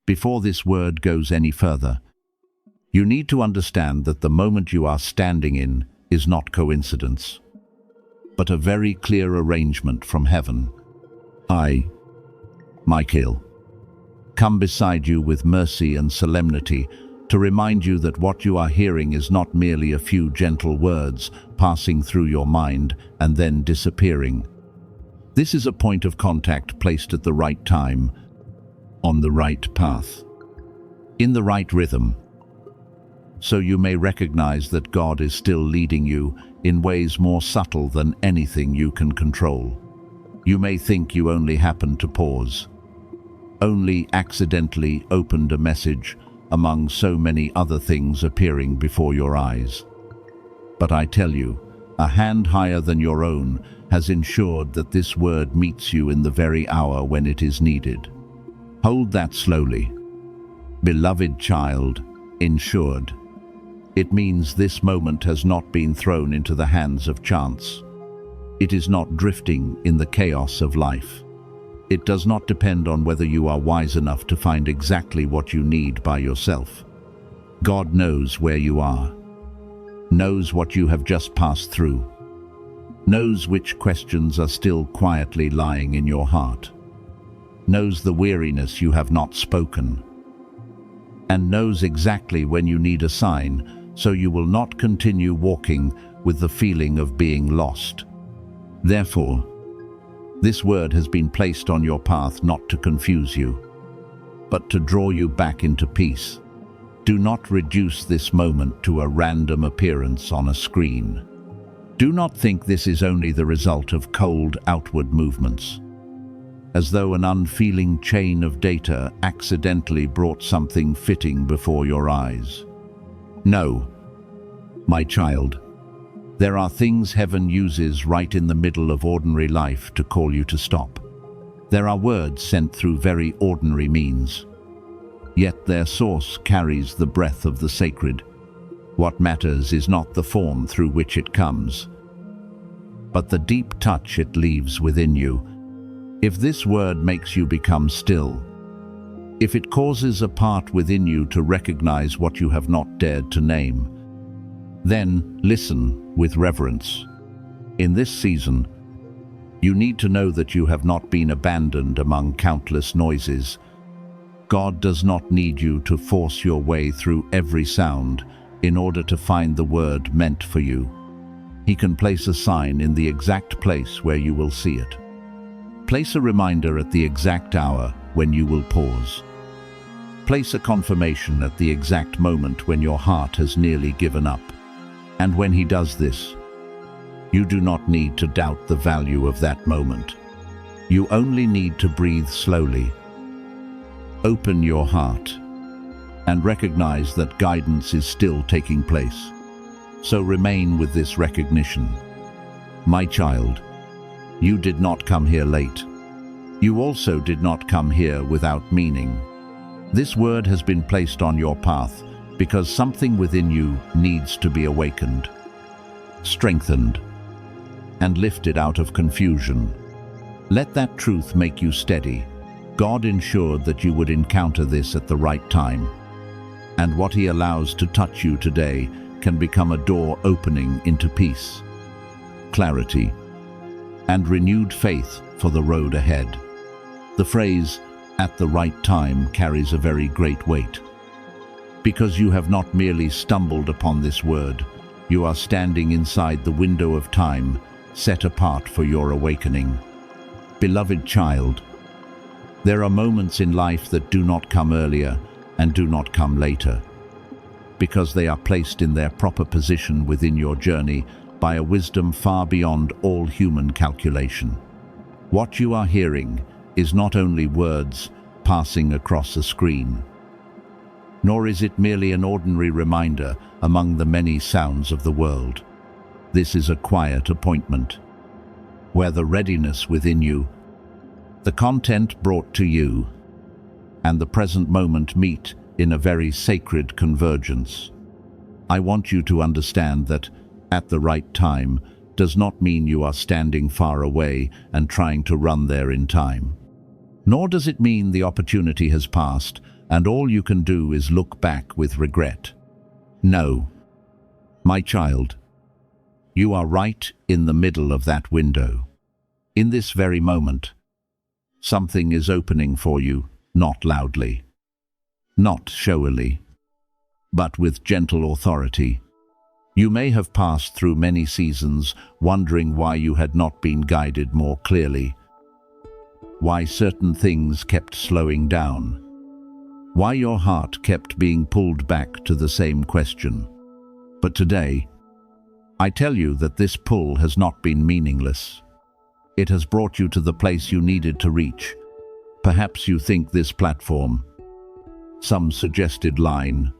Before this word goes any further, you need to understand that the moment you are standing in is not coincidence, but a very clear arrangement from heaven. I, Michael, come beside you with mercy and solemnity to remind you that what you are hearing is not merely a few gentle words passing through your mind and then disappearing. This is a point of contact placed at the right time, on the right path, in the right rhythm, so you may recognize that God is still leading you in ways more subtle than anything you can control. You may think you only happened to pause, only accidentally opened a message among so many other things appearing before your eyes. But I tell you, a hand higher than your own has ensured that this word meets you in the very hour when it is needed. Hold that slowly. Beloved child, ensured. It means this moment has not been thrown into the hands of chance. It is not drifting in the chaos of life. It does not depend on whether you are wise enough to find exactly what you need by yourself. God knows where you are, knows what you have just passed through, knows which questions are still quietly lying in your heart, knows the weariness you have not spoken, and knows exactly when you need a sign so you will not continue walking with the feeling of being lost. Therefore, this word has been placed on your path not to confuse you, but to draw you back into peace. Do not reduce this moment to a random appearance on a screen. Do not think this is only the result of cold outward movements, as though an unfeeling chain of data accidentally brought something fitting before your eyes. No, my child. There are things heaven uses right in the middle of ordinary life to call you to stop. There are words sent through very ordinary means, yet their source carries the breath of the sacred. What matters is not the form through which it comes, but the deep touch it leaves within you. If this word makes you become still, if it causes a part within you to recognize what you have not dared to name, then listen with reverence. In this season, you need to know that you have not been abandoned among countless noises. God does not need you to force your way through every sound in order to find the word meant for you. He can place a sign in the exact place where you will see it. Place a reminder at the exact hour when you will pause. Place a confirmation at the exact moment when your heart has nearly given up. And when he does this, you do not need to doubt the value of that moment. You only need to breathe slowly, open your heart, and recognize that guidance is still taking place. So remain with this recognition. My child, you did not come here late. You also did not come here without meaning. This word has been placed on your path because something within you needs to be awakened, strengthened, and lifted out of confusion. Let that truth make you steady. God ensured that you would encounter this at the right time, and what he allows to touch you today can become a door opening into peace, clarity, and renewed faith for the road ahead. The phrase, "at the right time," carries a very great weight. Because you have not merely stumbled upon this word, you are standing inside the window of time set apart for your awakening. Beloved child, there are moments in life that do not come earlier and do not come later, because they are placed in their proper position within your journey by a wisdom far beyond all human calculation. What you are hearing is not only words passing across a screen, nor is it merely an ordinary reminder among the many sounds of the world. This is a quiet appointment, where the readiness within you, the content brought to you, and the present moment meet in a very sacred convergence. I want you to understand that "at the right time" does not mean you are standing far away and trying to run there in time. Nor does it mean the opportunity has passed and all you can do is look back with regret. No, my child, you are right in the middle of that window. In this very moment, something is opening for you, not loudly, not showily, but with gentle authority. You may have passed through many seasons wondering why you had not been guided more clearly, why certain things kept slowing down, why your heart kept being pulled back to the same question. But today, I tell you that this pull has not been meaningless. It has brought you to the place you needed to reach. Perhaps you think this platform, some suggested line,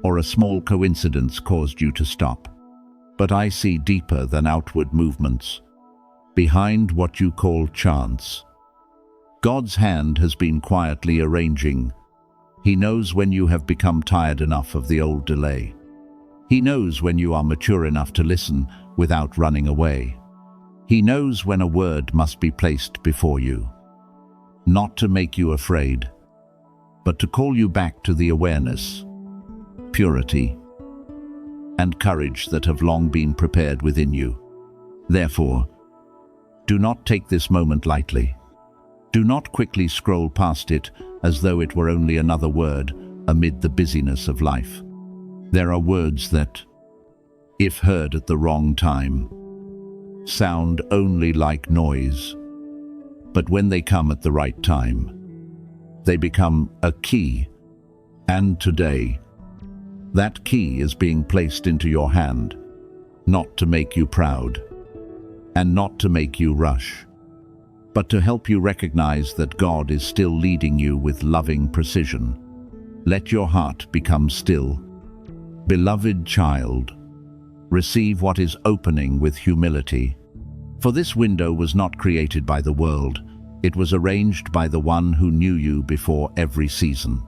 or a small coincidence caused you to stop. But I see deeper than outward movements. Behind what you call chance, God's hand has been quietly arranging. He knows when you have become tired enough of the old delay. He knows when you are mature enough to listen without running away. He knows when a word must be placed before you, not to make you afraid, but to call you back to the awareness, purity, and courage that have long been prepared within you. Therefore, do not take this moment lightly. Do not quickly scroll past it as though it were only another word amid the busyness of life. There are words that, if heard at the wrong time, sound only like noise, but when they come at the right time, they become a key. And today, that key is being placed into your hand, not to make you proud, and not to make you rush, but to help you recognize that God is still leading you with loving precision. Let your heart become still. Beloved child, receive what is opening with humility. For this window was not created by the world, it was arranged by the one who knew you before every season.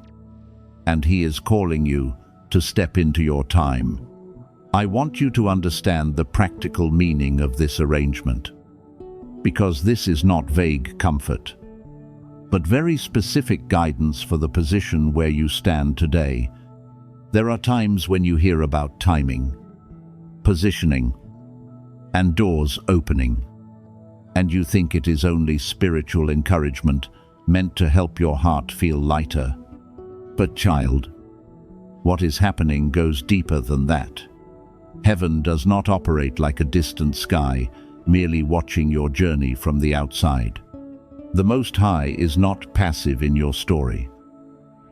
And he is calling you to step into your time. I want you to understand the practical meaning of this arrangement, because this is not vague comfort, but very specific guidance for the position where you stand today. There are times when you hear about timing, positioning, and doors opening, and you think it is only spiritual encouragement meant to help your heart feel lighter. But child, what is happening goes deeper than that. Heaven does not operate like a distant sky, merely watching your journey from the outside. The Most High is not passive in your story,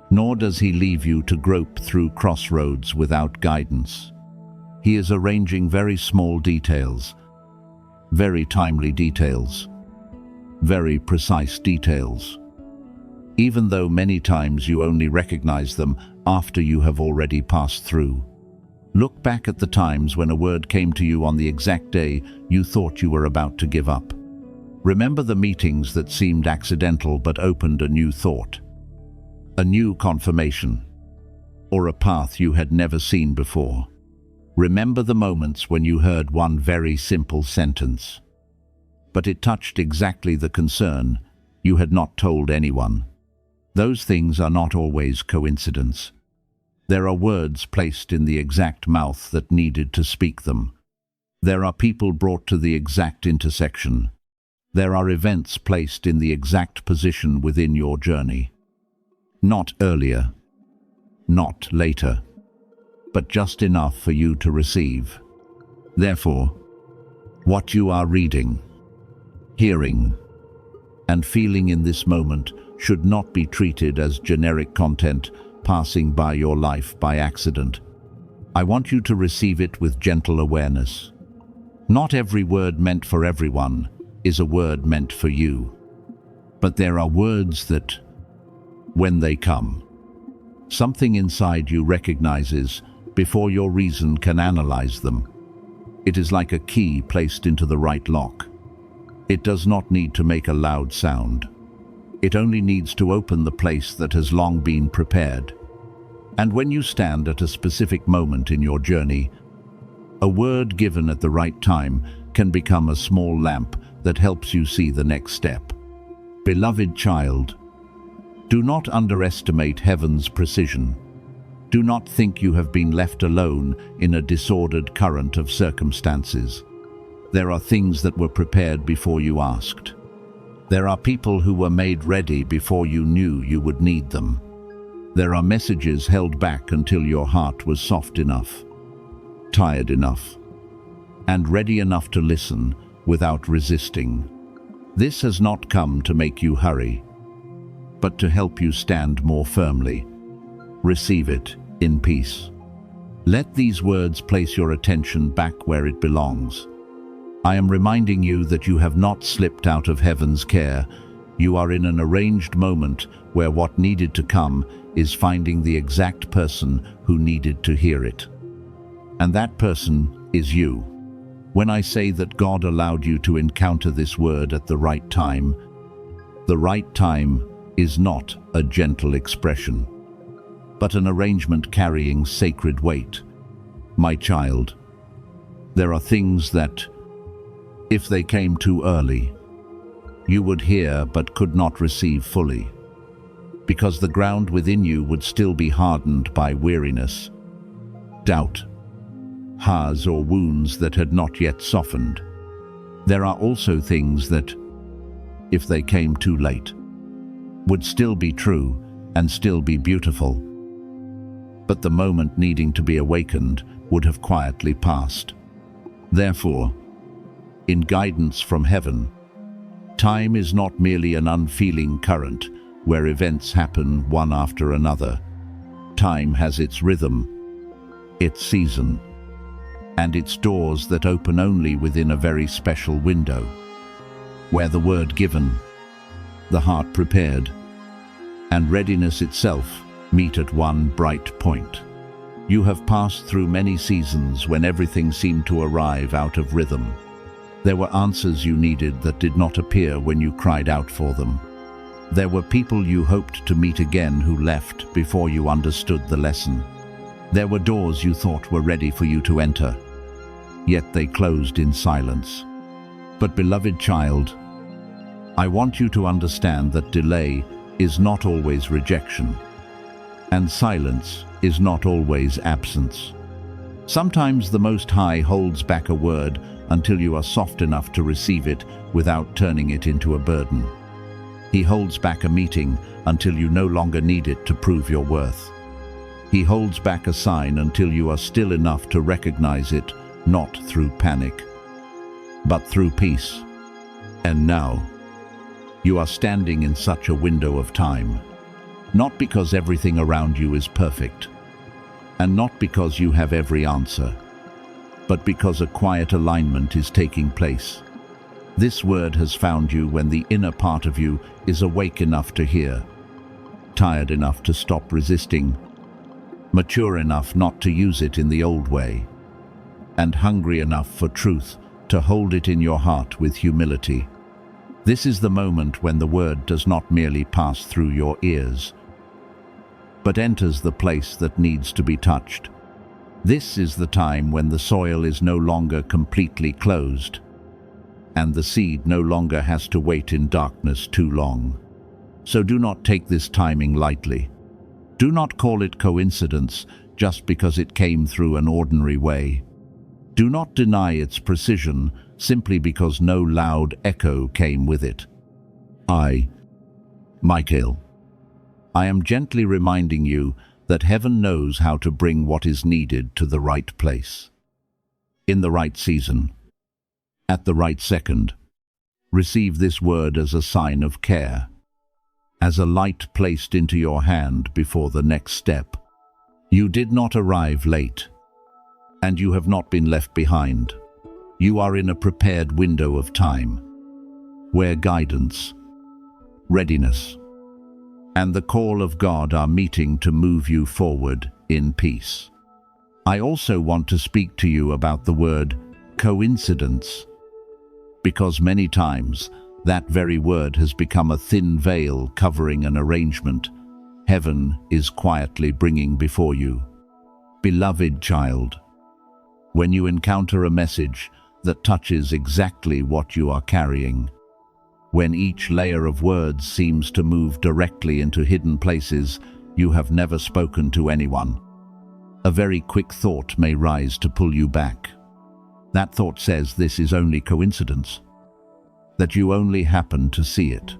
nor does he leave you to grope through crossroads without guidance. He is arranging very small details, very timely details, very precise details, even though many times you only recognize them after you have already passed through. Look back at the times when a word came to you on the exact day you thought you were about to give up. Remember the meetings that seemed accidental but opened a new thought, a new confirmation, or a path you had never seen before. Remember the moments when you heard one very simple sentence, but it touched exactly the concern you had not told anyone. Those things are not always coincidence. There are words placed in the exact mouth that needed to speak them. There are people brought to the exact intersection. There are events placed in the exact position within your journey. Not earlier, not later, but just enough for you to receive. Therefore, what you are reading, hearing, and feeling in this moment should not be treated as generic content passing by your life by accident. I want you to receive it with gentle awareness. Not every word meant for everyone is a word meant for you, but there are words that, when they come, something inside you recognizes before your reason can analyze them. It is like a key placed into the right lock. It does not need to make a loud sound. It only needs to open the place that has long been prepared. And when you stand at a specific moment in your journey, a word given at the right time can become a small lamp that helps you see the next step. Beloved child, Do not underestimate heaven's precision. Do not think you have been left alone in a disordered current of circumstances. There are things that were prepared before you asked. There are people who were made ready before you knew you would need them. There are messages held back until your heart was soft enough, tired enough, and ready enough to listen without resisting. This has not come to make you hurry, but to help you stand more firmly. Receive it in peace. Let these words place your attention back where it belongs. I am reminding you that you have not slipped out of heaven's care. You are in an arranged moment where what needed to come is finding the exact person who needed to hear it. And that person is you. When I say that God allowed you to encounter this word at the right time is not a gentle expression, but an arrangement carrying sacred weight. My child, there are things that, if they came too early, you would hear but could not receive fully, because the ground within you would still be hardened by weariness, doubt, scars or wounds that had not yet softened. There are also things that, if they came too late, would still be true and still be beautiful, but the moment needing to be awakened would have quietly passed. Therefore, in guidance from heaven, time is not merely an unfeeling current where events happen one after another. Time has its rhythm, its season, and its doors that open only within a very special window, where the word given, the heart prepared, and readiness itself meet at one bright point. You have passed through many seasons when everything seemed to arrive out of rhythm. There were answers you needed that did not appear when you cried out for them. There were people you hoped to meet again who left before you understood the lesson. There were doors you thought were ready for you to enter, yet they closed in silence. But beloved child, I want you to understand that delay is not always rejection, and silence is not always absence. Sometimes the Most High holds back a word until you are soft enough to receive it without turning it into a burden. He holds back a meeting until you no longer need it to prove your worth. He holds back a sign until you are still enough to recognize it, not through panic, but through peace. And now, you are standing in such a window of time, not because everything around you is perfect, and not because you have every answer, but because a quiet alignment is taking place. This word has found you when the inner part of you is awake enough to hear, tired enough to stop resisting, mature enough not to use it in the old way, and hungry enough for truth to hold it in your heart with humility. This is the moment when the word does not merely pass through your ears, but enters the place that needs to be touched. This is the time when the soil is no longer completely closed, and the seed no longer has to wait in darkness too long. So do not take this timing lightly. Do not call it coincidence just because it came through an ordinary way. Do not deny its precision simply because no loud echo came with it. I, Michael, I am gently reminding you that heaven knows how to bring what is needed to the right place, in the right season, at the right second. Receive this word as a sign of care, as a light placed into your hand before the next step. You did not arrive late, and you have not been left behind. You are in a prepared window of time, where guidance, readiness, and the call of God are meeting to move you forward in peace. I also want to speak to you about the word coincidence, because many times that very word has become a thin veil covering an arrangement heaven is quietly bringing before you. Beloved child, when you encounter a message that touches exactly what you are carrying, when each layer of words seems to move directly into hidden places you have never spoken to anyone. A very quick thought may rise to pull you back. That thought says this is only coincidence, that you only happen to see it,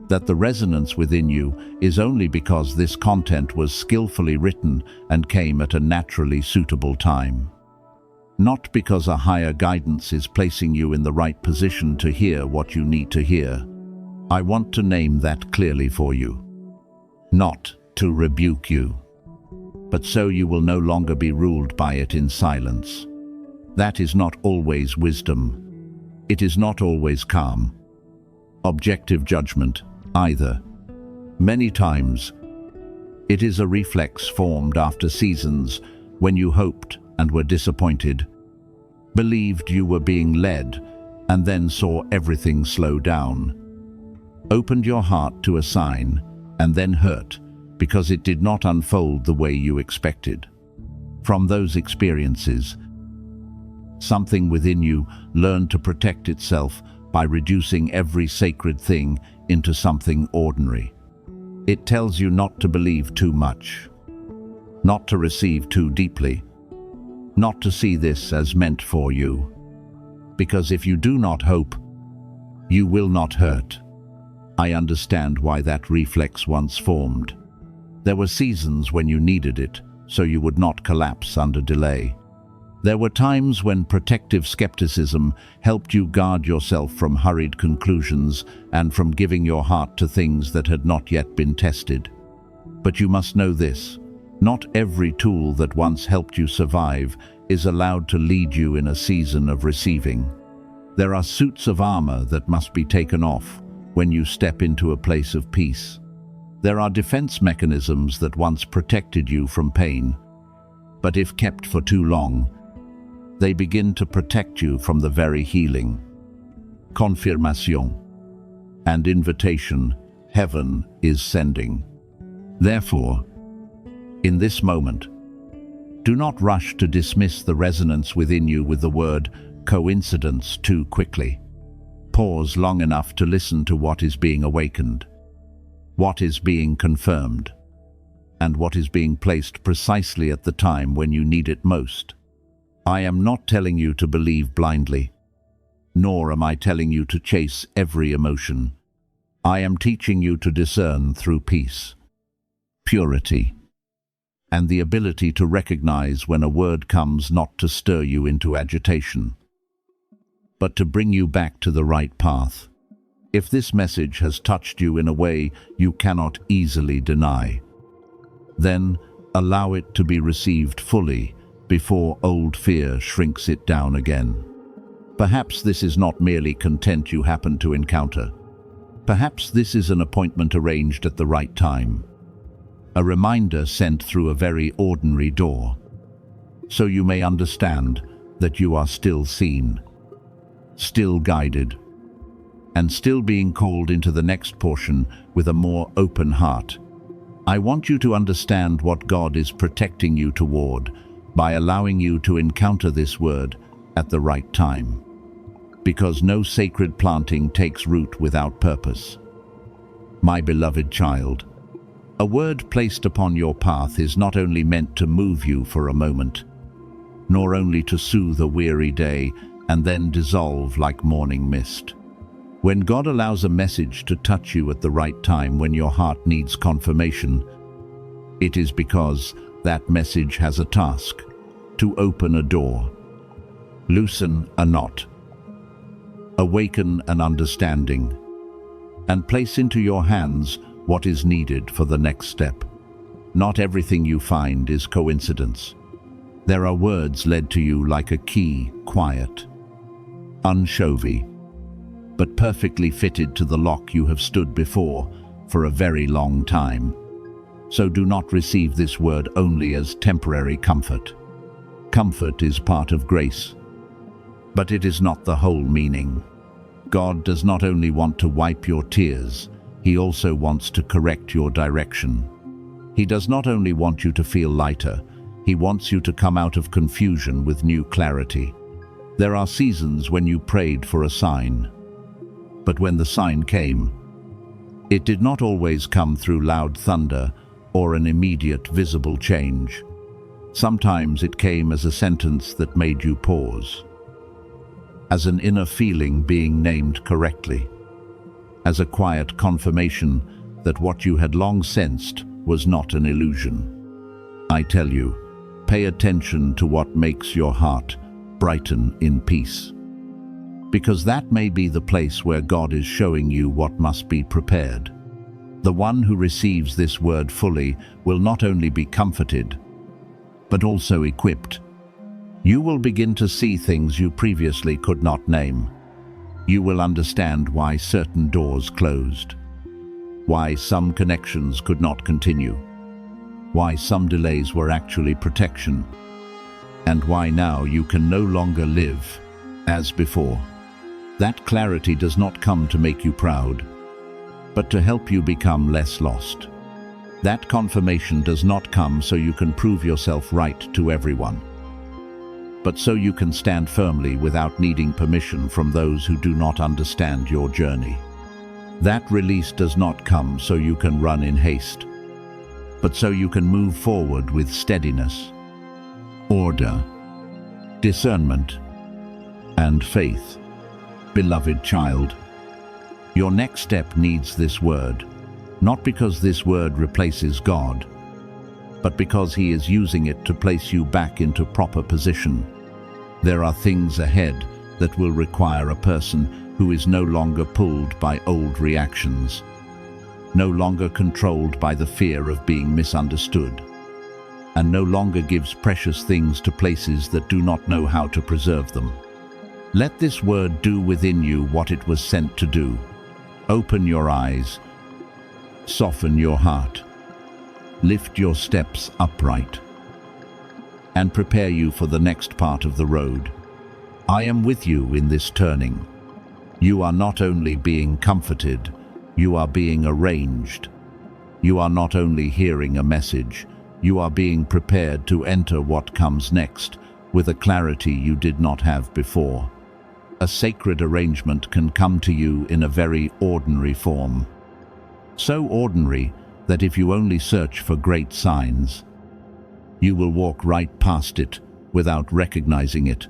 that the resonance within you is only because this content was skillfully written and came at a naturally suitable time. Not because a higher guidance is placing you in the right position to hear what you need to hear. I want to name that clearly for you. Not to rebuke you, but so you will no longer be ruled by it in silence. That is not always wisdom. It is not always calm, objective judgment either. Many times, it is a reflex formed after seasons when you hoped and were disappointed, believed you were being led, and then saw everything slow down. Opened your heart to a sign, and then hurt because it did not unfold the way you expected. From those experiences, something within you learned to protect itself by reducing every sacred thing into something ordinary. It tells you not to believe too much, not to receive too deeply, not to see this as meant for you. Because if you do not hope, you will not hurt. I understand why that reflex once formed. There were seasons when you needed it, so you would not collapse under delay. There were times when protective skepticism helped you guard yourself from hurried conclusions and from giving your heart to things that had not yet been tested. But you must know this: not every tool that once helped you survive is allowed to lead you in a season of receiving. There are suits of armor that must be taken off when you step into a place of peace. There are defense mechanisms that once protected you from pain, but if kept for too long, they begin to protect you from the very healing. Confirmation and invitation heaven is sending. Therefore, in this moment, do not rush to dismiss the resonance within you with the word coincidence too quickly. Pause long enough to listen to what is being awakened, what is being confirmed, and what is being placed precisely at the time when you need it most. I am not telling you to believe blindly, nor am I telling you to chase every emotion. I am teaching you to discern through peace, purity, and the ability to recognize when a word comes not to stir you into agitation, but to bring you back to the right path. If this message has touched you in a way you cannot easily deny, then allow it to be received fully before old fear shrinks it down again. Perhaps this is not merely content you happen to encounter. Perhaps this is an appointment arranged at the right time, a reminder sent through a very ordinary door, so you may understand that you are still seen, still guided, and still being called into the next portion with a more open heart. I want you to understand what God is protecting you toward by allowing you to encounter this word at the right time, because no sacred planting takes root without purpose. My beloved child, a word placed upon your path is not only meant to move you for a moment, nor only to soothe a weary day and then dissolve like morning mist. When God allows a message to touch you at the right time when your heart needs confirmation, it is because that message has a task: to open a door, loosen a knot, awaken an understanding, and place into your hands what is needed for the next step. Not everything you find is coincidence. There are words led to you like a key, quiet, unshowy, but perfectly fitted to the lock you have stood before for a very long time. So do not receive this word only as temporary comfort. Comfort is part of grace, but it is not the whole meaning. God does not only want to wipe your tears, He also wants to correct your direction. He does not only want you to feel lighter, He wants you to come out of confusion with new clarity. There are seasons when you prayed for a sign, But when the sign came, it did not always come through loud thunder or an immediate visible change. Sometimes it came as a sentence that made you pause, as an inner feeling being named correctly, as a quiet confirmation that what you had long sensed was not an illusion. I tell you, pay attention to what makes your heart brighten in peace, because that may be the place where God is showing you what must be prepared. The one who receives this word fully will not only be comforted, but also equipped. You will begin to see things you previously could not name. You will understand why certain doors closed, why some connections could not continue, why some delays were actually protection, and why now you can no longer live as before. That clarity does not come to make you proud, but to help you become less lost. That confirmation does not come so you can prove yourself right to everyone, but so you can stand firmly without needing permission from those who do not understand your journey. That release does not come so you can run in haste, but so you can move forward with steadiness, order, discernment, and faith. Beloved child, your next step needs this word, not because this word replaces God, but because He is using it to place you back into proper position. There are things ahead that will require a person who is no longer pulled by old reactions, no longer controlled by the fear of being misunderstood, and no longer gives precious things to places that do not know how to preserve them. Let this word do within you what it was sent to do. Open your eyes, soften your heart, lift your steps upright, and prepare you for the next part of the road. I am with you in this turning. You are not only being comforted, you are being arranged. You are not only hearing a message, you are being prepared to enter what comes next with a clarity you did not have before. A sacred arrangement can come to you in a very ordinary form. So ordinary that if you only search for great signs, you will walk right past it without recognizing it.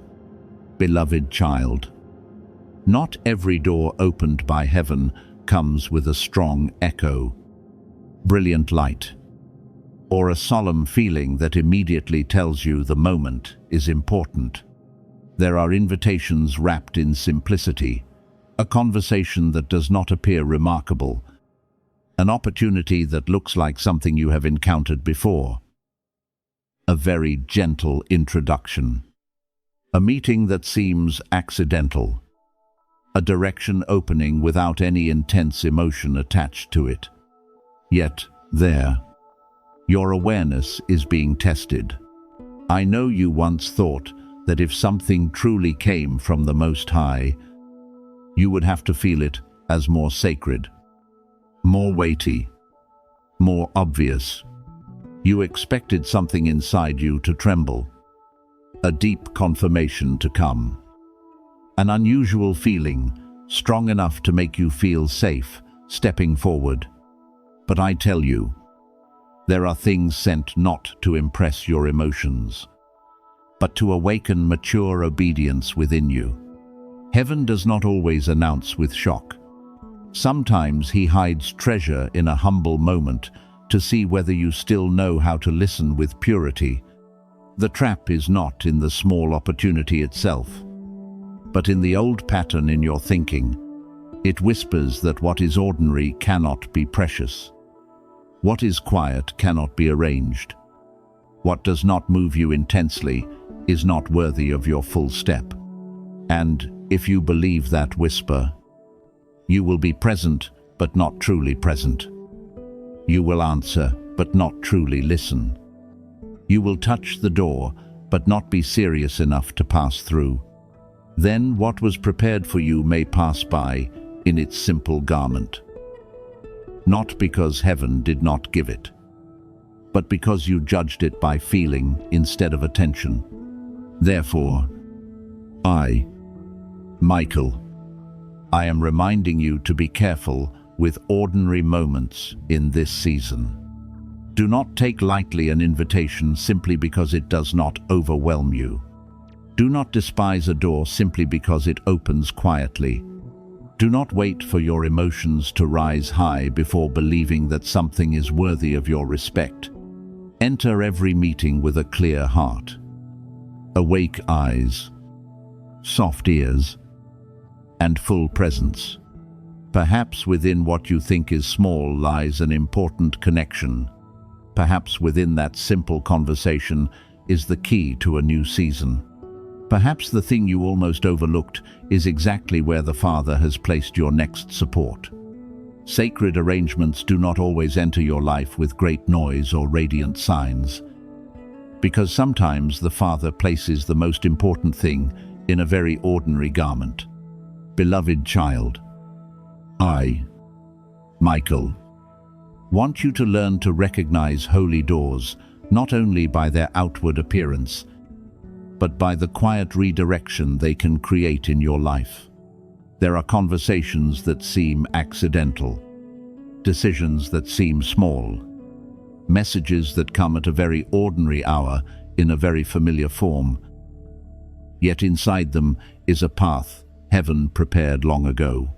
Beloved child, not every door opened by heaven comes with a strong echo, brilliant light, or a solemn feeling that immediately tells you the moment is important. There are invitations wrapped in simplicity, a conversation that does not appear remarkable, an opportunity that looks like something you have encountered before, a very gentle introduction, a meeting that seems accidental, a direction opening without any intense emotion attached to it. Yet, there, your awareness is being tested. I know you once thought that if something truly came from the Most High, you would have to feel it as more sacred, more weighty, more obvious. You expected something inside you to tremble, a deep confirmation to come, an unusual feeling strong enough to make you feel safe stepping forward. But I tell you, there are things sent not to impress your emotions, but to awaken mature obedience within you. Heaven does not always announce with shock. Sometimes He hides treasure in a humble moment to see whether you still know how to listen with purity. The trap is not in the small opportunity itself, but in the old pattern in your thinking. It whispers that what is ordinary cannot be precious. What is quiet cannot be arranged. What does not move you intensely is not worthy of your full step. And if you believe that whisper, you will be present but not truly present. You will answer but not truly listen. You will touch the door but not be serious enough to pass through. Then what was prepared for you may pass by in its simple garment. Not because heaven did not give it, but because you judged it by feeling instead of attention. Therefore, I, Michael, I am reminding you to be careful with ordinary moments in this season. Do not take lightly an invitation simply because it does not overwhelm you. Do not despise a door simply because it opens quietly. Do not wait for your emotions to rise high before believing that something is worthy of your respect. Enter every meeting with a clear heart, awake eyes, soft ears, and full presence. Perhaps within what you think is small lies an important connection. Perhaps within that simple conversation is the key to a new season. Perhaps the thing you almost overlooked is exactly where the Father has placed your next support. Sacred arrangements do not always enter your life with great noise or radiant signs, because sometimes the Father places the most important thing in a very ordinary garment. Beloved child, I, Michael, want you to learn to recognize holy doors not only by their outward appearance, but by the quiet redirection they can create in your life. There are conversations that seem accidental, decisions that seem small, messages that come at a very ordinary hour in a very familiar form. Yet inside them is a path heaven prepared long ago.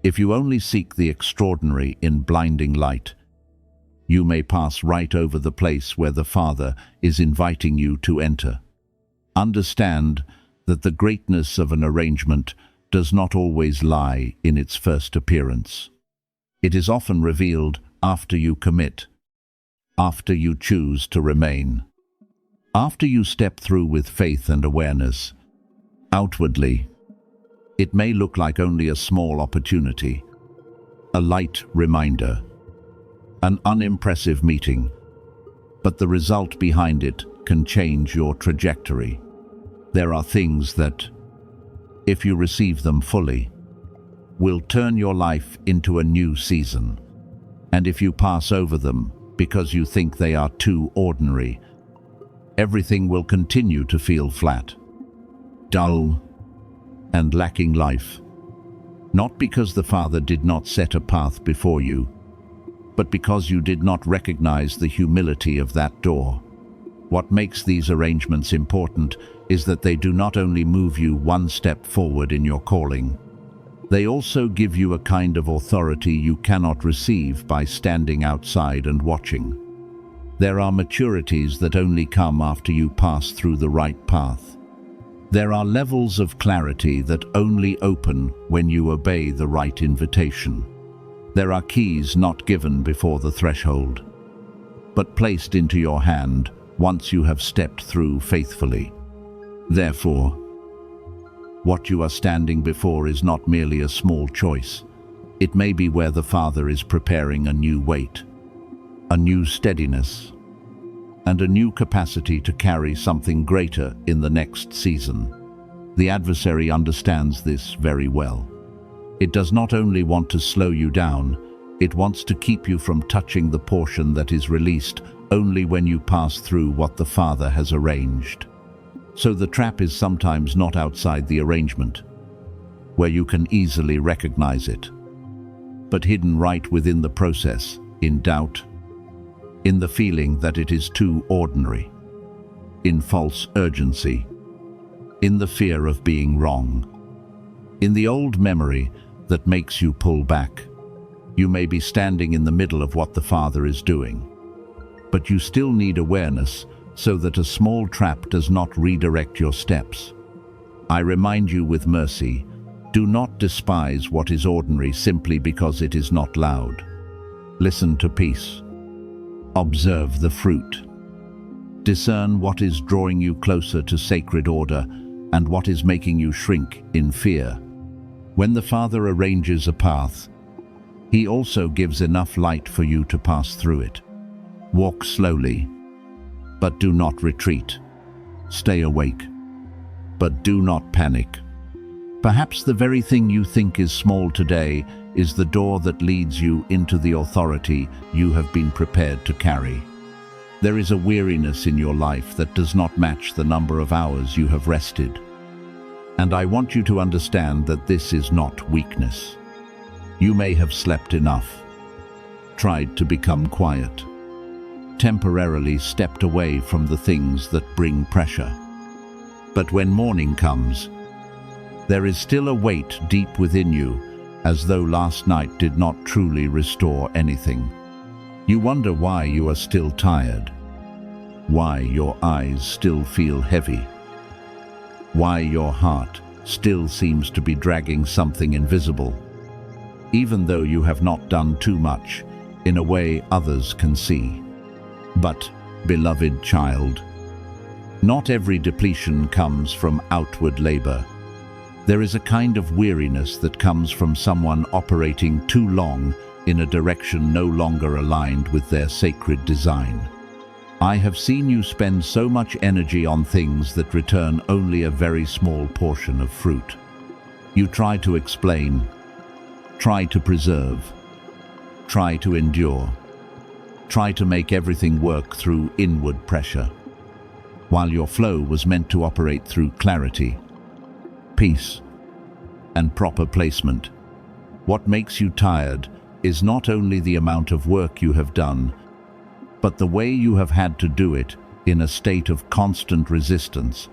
If you only seek the extraordinary in blinding light, you may pass right over the place where the Father is inviting you to enter. Understand that the greatness of an arrangement does not always lie in its first appearance. It is often revealed after you commit, after you choose to remain, after you step through with faith and awareness. Outwardly, it may look like only a small opportunity, a light reminder, an unimpressive meeting, but the result behind it can change your trajectory. There are things that, if you receive them fully, will turn your life into a new season. And if you pass over them because you think they are too ordinary, everything will continue to feel flat, dull, and lacking life. Not because the Father did not set a path before you, but because you did not recognize the humility of that door. What makes these arrangements important is that they do not only move you one step forward in your calling, they also give you a kind of authority you cannot receive by standing outside and watching. There are maturities that only come after you pass through the right path. There are levels of clarity that only open when you obey the right invitation. There are keys not given before the threshold, but placed into your hand once you have stepped through faithfully. Therefore, what you are standing before is not merely a small choice. It may be where the Father is preparing a new weight, a new steadiness, and a new capacity to carry something greater in the next season. The adversary understands this very well. It does not only want to slow you down, it wants to keep you from touching the portion that is released only when you pass through what the Father has arranged. So the trap is sometimes not outside the arrangement, where you can easily recognize it, but hidden right within the process, in doubt, in the feeling that it is too ordinary, in false urgency, in the fear of being wrong, in the old memory that makes you pull back. You may be standing in the middle of what the Father is doing, but you still need awareness so that a small trap does not redirect your steps. I remind you with mercy, do not despise what is ordinary simply because it is not loud. Listen to peace. Observe the fruit. Discern what is drawing you closer to sacred order and what is making you shrink in fear. When the Father arranges a path, He also gives enough light for you to pass through it. Walk slowly, but do not retreat. Stay awake, but do not panic. Perhaps the very thing you think is small today is the door that leads you into the authority you have been prepared to carry. There is a weariness in your life that does not match the number of hours you have rested. And I want you to understand that this is not weakness. You may have slept enough, tried to become quiet, temporarily stepped away from the things that bring pressure. But when morning comes, there is still a weight deep within you, as though last night did not truly restore anything. You wonder why you are still tired, why your eyes still feel heavy, why your heart still seems to be dragging something invisible, even though you have not done too much in a way others can see. But, beloved child, not every depletion comes from outward labor. There is a kind of weariness that comes from someone operating too long in a direction no longer aligned with their sacred design. I have seen you spend so much energy on things that return only a very small portion of fruit. You try to explain, try to preserve, try to endure, try to make everything work through inward pressure, while your flow was meant to operate through clarity, peace, and proper placement. What makes you tired is not only the amount of work you have done, but the way you have had to do it in a state of constant resistance,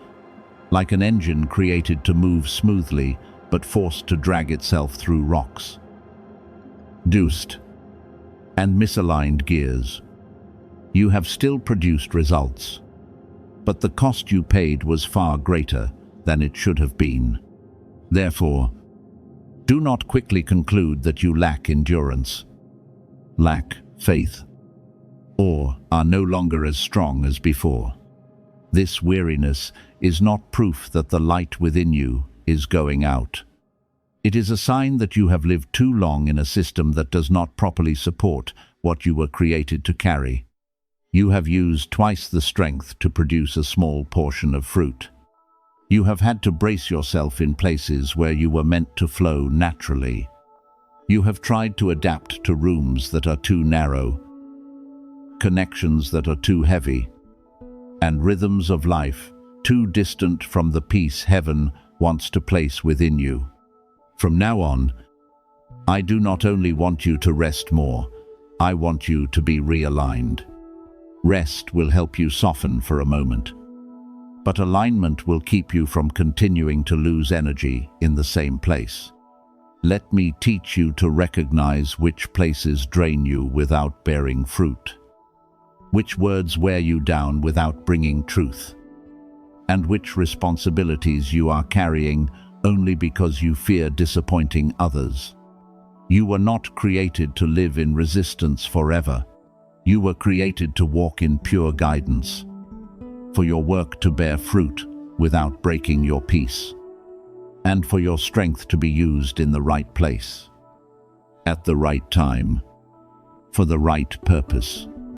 like an engine created to move smoothly but forced to drag itself through rocks, deuced, and misaligned gears. You have still produced results, but the cost you paid was far greater than it should have been. Therefore, do not quickly conclude that you lack endurance, lack faith, or are no longer as strong as before. This weariness is not proof that the light within you is going out. It is a sign that you have lived too long in a system that does not properly support what you were created to carry. You have used twice the strength to produce a small portion of fruit. You have had to brace yourself in places where you were meant to flow naturally. You have tried to adapt to rooms that are too narrow, connections that are too heavy, and rhythms of life too distant from the peace heaven wants to place within you. From now on, I do not only want you to rest more, I want you to be realigned. Rest will help you soften for a moment, but alignment will keep you from continuing to lose energy in the same place. Let me teach you to recognize which places drain you without bearing fruit, which words wear you down without bringing truth, and which responsibilities you are carrying only because you fear disappointing others. You were not created to live in resistance forever. You were created to walk in pure guidance, for your work to bear fruit without breaking your peace, and for your strength to be used in the right place, at the right time, for the right purpose.